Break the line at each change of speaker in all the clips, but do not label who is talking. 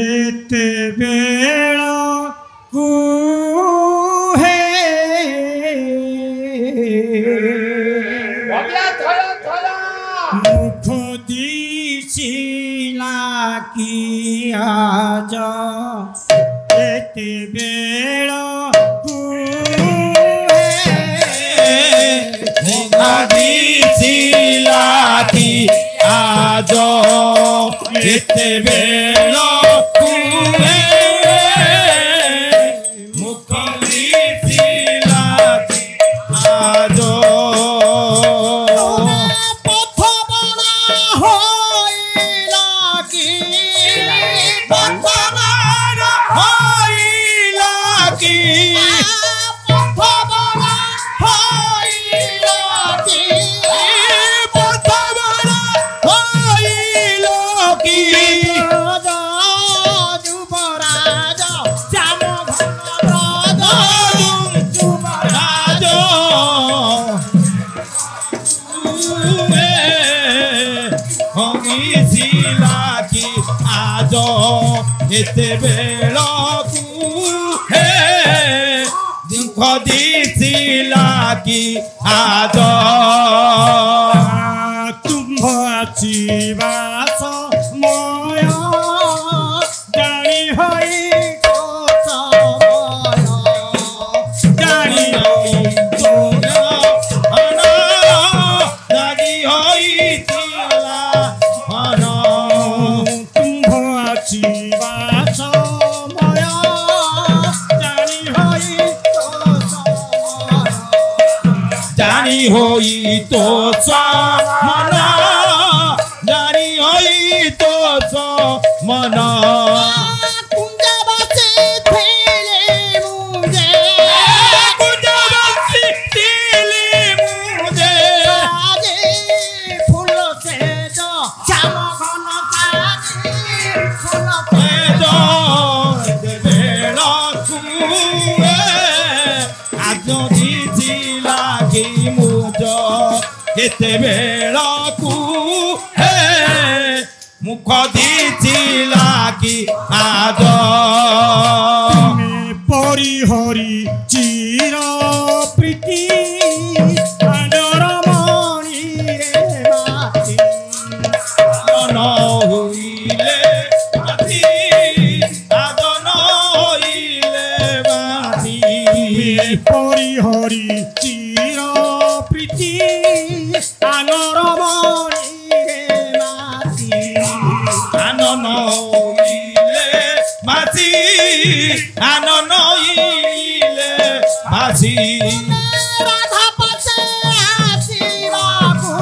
एते बेला कुहे मुख दिसिला किया जा एते बेला कुहे
मुख दिसिला किया जा एते बेला एते बेलकू हे दुख दिसिला कि आज
तुम्भ आचिबा समय जानी हई समय
जानी हई जानी हई तिला मन
तुम्भ आचिबा
होई तो मना जानी होई तो मना एते बेलकू हे मुख दिसिला कि आज
परिहरी चिर प्रीति आदर मणि माती
आदन होइले माती आदन होइले माती
परिहरी चिर प्रीति आनर मणि माती
आनन होइले माती आनन होइले माती
राधा पसे आसीबाकू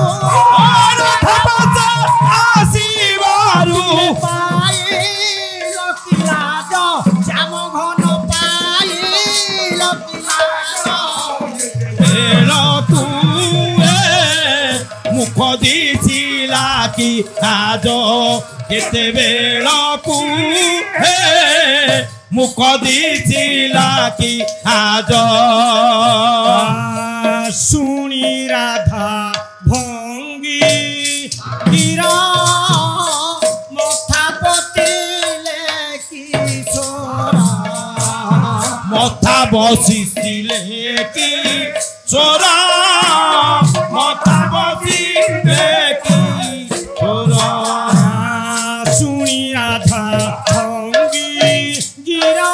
राधा पसे आसीबारू
पाई लकिलाज श्याम घन पाई लकिलाज
बेलकू मुख दिसिला कि आज एते बेलकू हे मुख दिसिला कि आज
सुनी राधा भंगी गिरा मथा पतिले किशोरा
मथा बसिले कि चोरा मथा बसिले कि चोरा
सुनी राधा भंगी गिरा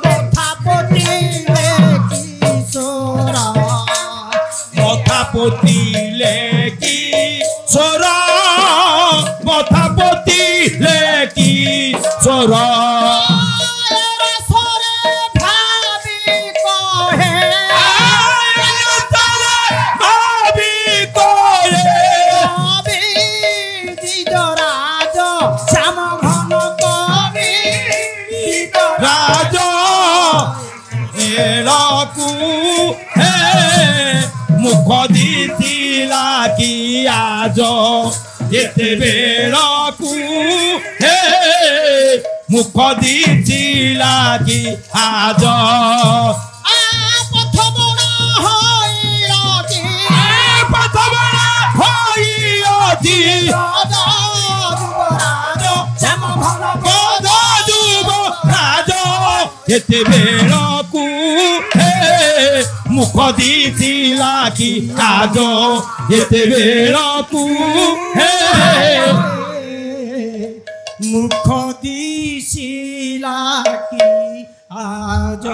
मथा पतिले किशोरा
मथा पतिले कि चोरा मथा पतिले कि चोरा मुख दिसिला कि आज एते बेलकू हे मुख दिसिला कि आज
पथ बड़ा होई
पथ बड़ा होई
राजा श्याम घन
ଏତେ ବେଳକୁ ମୁଖ ଦିଥିଲା କି ଆଜ ଏତେ ବେଳକୁ
মুখ দিছিলা কি আজ